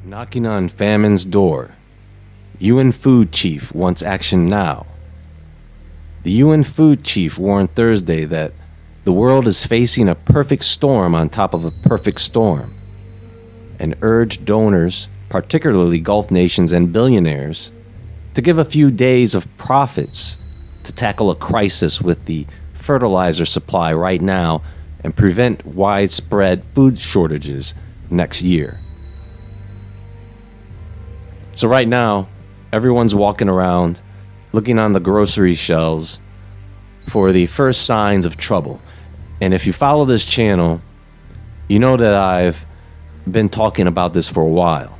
Knocking on famine's door. UN Food Chief wants action now. The UN Food Chief warned Thursday that the world is facing a perfect storm on top of a perfect storm, and urged donors, particularly Gulf nations and billionaires, to give a few days of profits to tackle a crisis with the fertilizer supply right now and prevent widespread food shortages next year. So right now, everyone's walking around looking on the grocery shelves for the first signs of trouble. And if you follow this channel, you know that I've been talking about this for a while.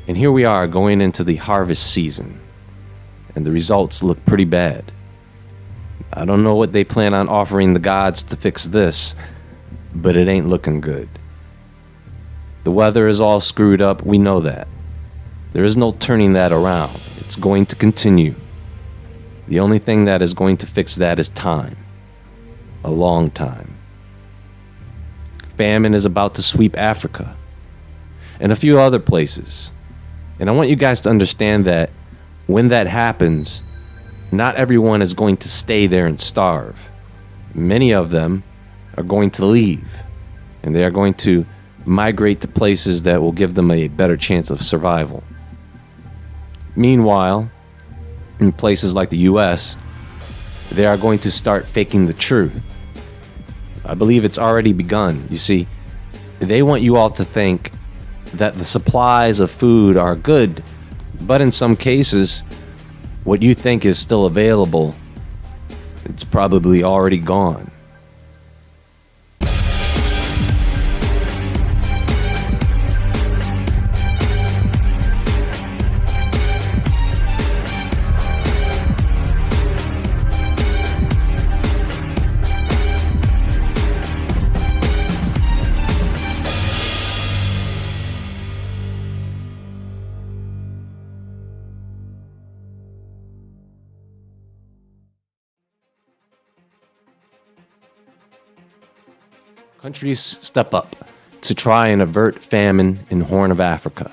And here we are going into the harvest season, and the results look pretty bad. I don't know what they plan on offering the gods to fix this, but it ain't looking good. The weather is all screwed up, we know that. There is no turning that around. It's going to continue. The only thing that is going to fix that is time. A long time. Famine is about to sweep Africa and a few other places. And I want you guys to understand that when that happens, not everyone is going to stay there and starve. Many of them are going to leave, and they are going to migrate to places that will give them a better chance of survival. Meanwhile, in places like the US, they are going to start faking the truth. I believe it's already begun. You see, they want you all to think that the supplies of food are good, but in some cases, what you think is still available, it's probably already gone. Countries step up to try and avert famine in Horn of Africa.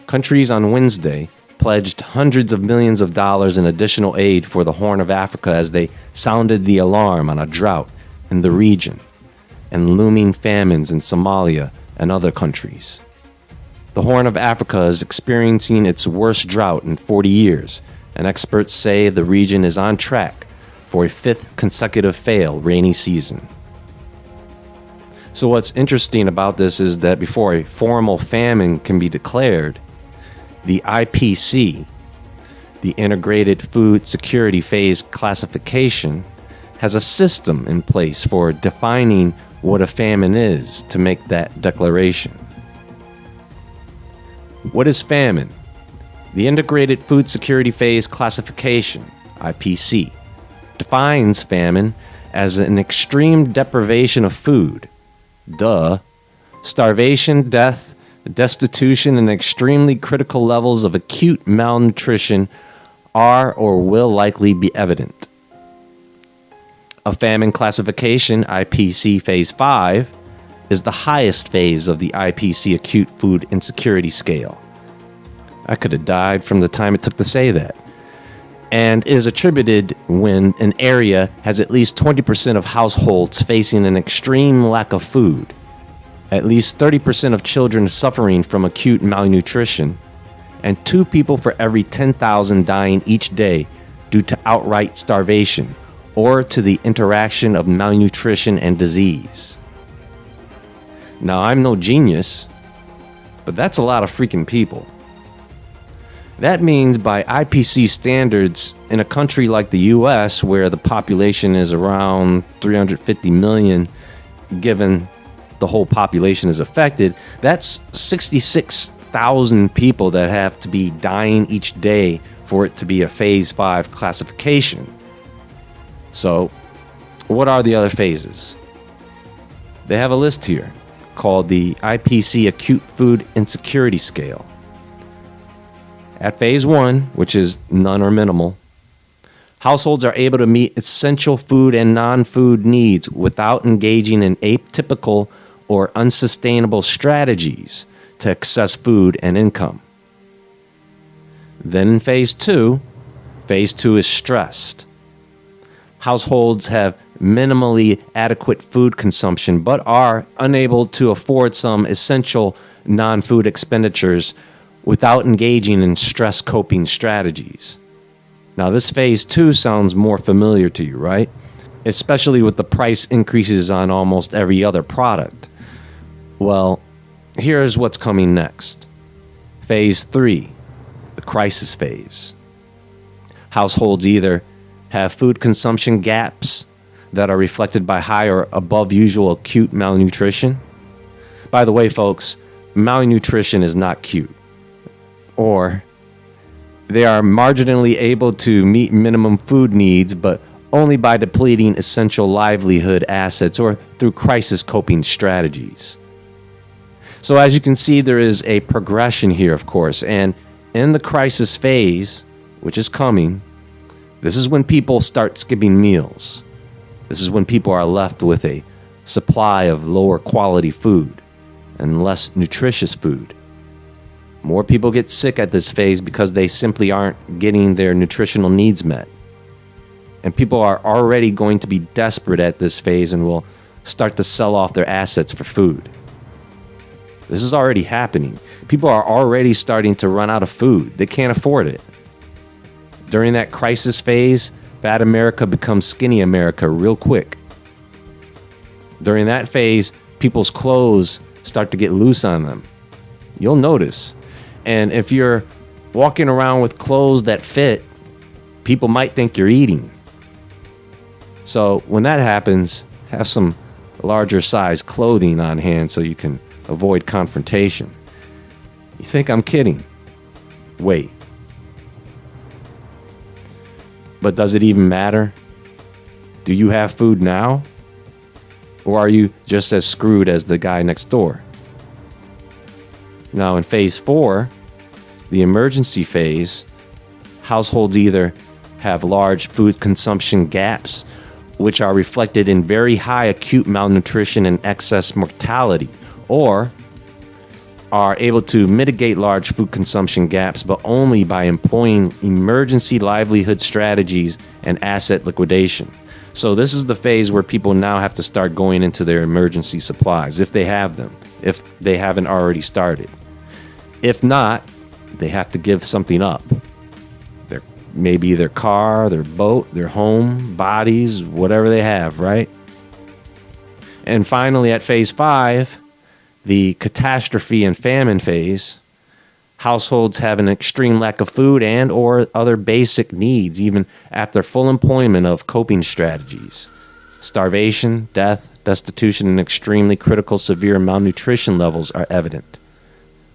Countries on Wednesday pledged hundreds of millions of dollars in additional aid for the Horn of Africa as they sounded the alarm on a drought in the region and looming famines in Somalia and other countries. The Horn of Africa is experiencing its worst drought in 40 years, and experts say the region is on track for a fifth consecutive failed rainy season. So what's interesting about this is that before a formal famine can be declared, the IPC, the Integrated Food Security Phase Classification, has a system in place for defining what a famine is to make that declaration. What is famine? The Integrated Food Security Phase Classification, IPC, defines famine as an extreme deprivation of food. Starvation, death, destitution, and extremely critical levels of acute malnutrition are or will likely be evident. A famine classification, IPC Phase 5, is the highest phase of the IPC Acute Food Insecurity Scale. I could have died from the time it took to say that. And is attributed when an area has at least 20% of households facing an extreme lack of food, at least 30% of children suffering from acute malnutrition, and 2 people for every 10,000 dying each day due to outright starvation or to the interaction of malnutrition and disease. Now, I'm no genius, but that's a lot of freaking people. That means by IPC standards, in a country like the US, where the population is around 350 million, given the whole population is affected, that's 66,000 people that have to be dying each day for it to be a Phase 5 classification. So, what are the other phases? They have a list here called the IPC Acute Food Insecurity Scale. At Phase 1, which is none or minimal, households are able to meet essential food and non-food needs without engaging in atypical or unsustainable strategies to access food and income. Then in phase two is stressed. Households have minimally adequate food consumption but are unable to afford some essential non-food expenditures without engaging in stress coping strategies. Now, this phase two sounds more familiar to you, right? Especially with the price increases on almost every other product. Well, here's what's coming next. Phase three, the crisis phase. Households either have food consumption gaps that are reflected by high or above usual acute malnutrition. By the way, folks, malnutrition is not cute. Or they are marginally able to meet minimum food needs, but only by depleting essential livelihood assets or through crisis coping strategies. So as you can see, there is a progression here, of course, and in the crisis phase, which is coming, this is when people start skipping meals. This is when people are left with a supply of lower quality food and less nutritious food. More people get sick at this phase because they simply aren't getting their nutritional needs met. And people are already going to be desperate at this phase and will start to sell off their assets for food. This is already happening. People are already starting to run out of food. They can't afford it. During that crisis phase, fat America becomes skinny America real quick. During that phase, people's clothes start to get loose on them. You'll notice. And if you're walking around with clothes that fit, people might think you're eating. So when that happens, have some larger size clothing on hand so you can avoid confrontation. You think I'm kidding? Wait. But does it even matter? Do you have food now? Or are you just as screwed as the guy next door? Now in phase four, the emergency phase, households either have large food consumption gaps, which are reflected in very high acute malnutrition and excess mortality, or are able to mitigate large food consumption gaps, but only by employing emergency livelihood strategies and asset liquidation. So this is the phase where people now have to start going into their emergency supplies, if they have them, if they haven't already started. If not, they have to give something up. Maybe their car, their boat, their home, bodies, whatever they have, right? And finally, at phase five, the catastrophe and famine phase, households have an extreme lack of food and or other basic needs, even after full employment of coping strategies. Starvation, death, destitution, and extremely critical severe malnutrition levels are evident.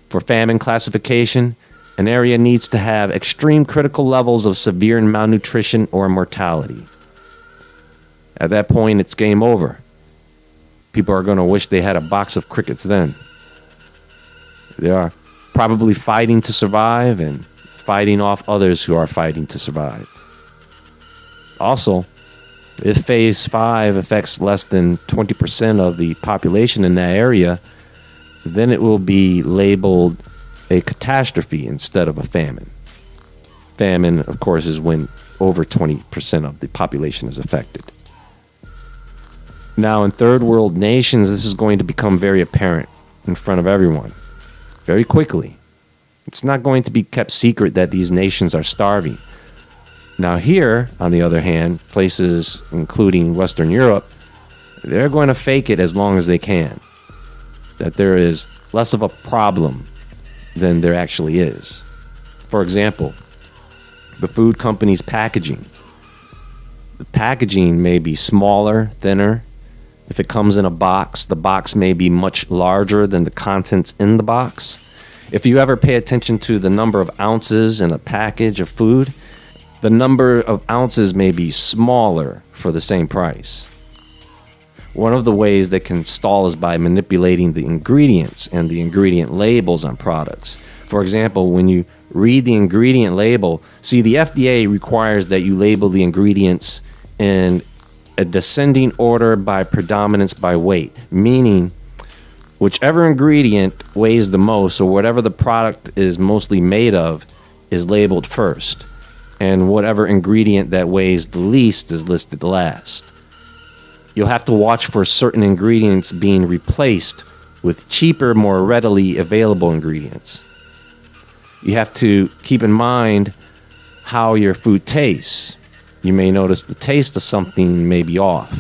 For famine classification, an area needs to have extreme critical levels of severe malnutrition or mortality. At that point, it's game over. People are going to wish they had a box of crickets then. They are probably fighting to survive and fighting off others who are fighting to survive. Also, if phase 5 affects less than 20% of the population in that area, then it will be labeled a catastrophe instead of a famine. Famine, of course, is when over 20% of the population is affected. Now, in third world nations, this is going to become very apparent in front of everyone very quickly. It's not going to be kept secret that these nations are starving. Now here, on the other hand, places including Western Europe, they're going to fake it as long as they can, that there is less of a problem than there actually is. For example, the food company's packaging. The packaging may be smaller, thinner. If it comes in a box, the box may be much larger than the contents in the box. If you ever pay attention to the number of ounces in a package of food, the number of ounces may be smaller for the same price. One of the ways they can stall is by manipulating the ingredients and the ingredient labels on products. For example, when you read the ingredient label, see, the FDA requires that you label the ingredients in a descending order by predominance by weight, meaning Whichever ingredient weighs the most, or whatever the product is mostly made of, is labeled first. And whatever ingredient that weighs the least is listed last. You'll have to watch for certain ingredients being replaced with cheaper, more readily available ingredients. You have to keep in mind how your food tastes. You may notice the taste of something may be off.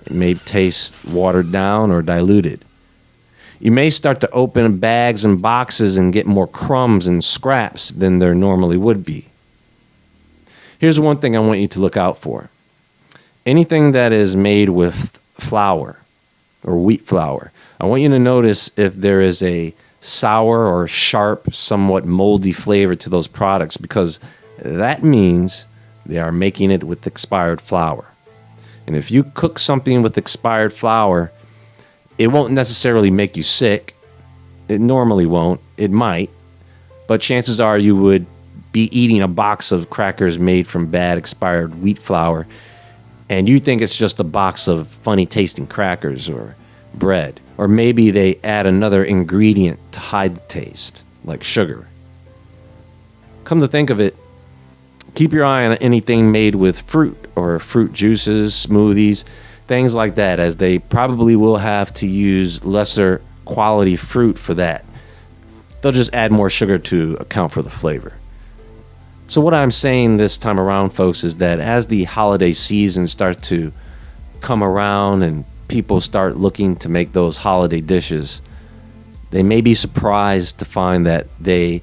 It may taste watered down or diluted. You may start to open bags and boxes and get more crumbs and scraps than there normally would be. Here's one thing I want you to look out for. Anything that is made with flour or wheat flour, I want you to notice if there is a sour or sharp, somewhat moldy flavor to those products, because that means they are making it with expired flour. And if you cook something with expired flour, it won't necessarily make you sick. It normally won't. It might. But chances are you would be eating a box of crackers made from bad expired wheat flour, and you think it's just a box of funny tasting crackers or bread. Or maybe they add another ingredient to hide the taste, like sugar. Come to think of it, keep your eye on anything made with fruit or fruit juices, smoothies, things like that, as they probably will have to use lesser quality fruit for that. They'll just add more sugar to account for the flavor. So what I'm saying this time around, folks, is that as the holiday season starts to come around and people start looking to make those holiday dishes, they may be surprised to find that they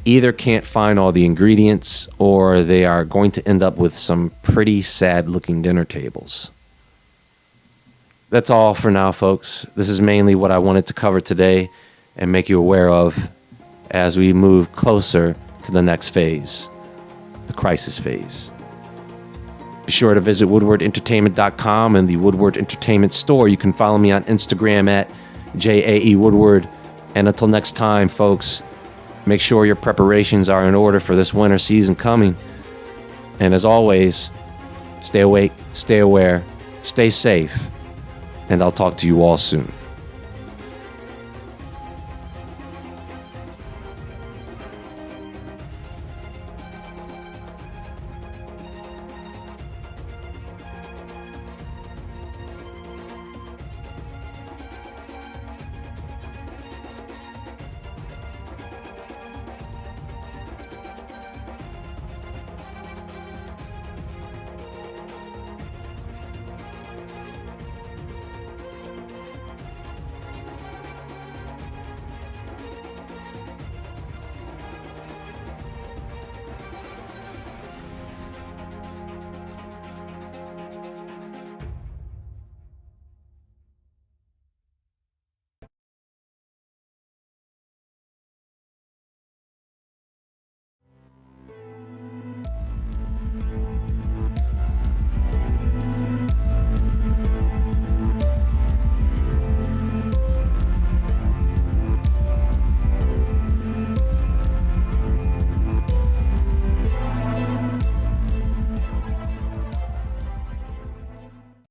either can't find all the ingredients, or they are going to end up with some pretty sad looking dinner tables. That's all for now, folks. This is mainly what I wanted to cover today and make you aware of as we move closer to the next phase, the crisis phase. Be sure to visit woodwardentertainment.com and the Woodward Entertainment Store. You can follow me on Instagram at JAEWoodward. And until next time, folks, make sure your preparations are in order for this winter season coming. And as always, stay awake, stay aware, stay safe, and I'll talk to you all soon.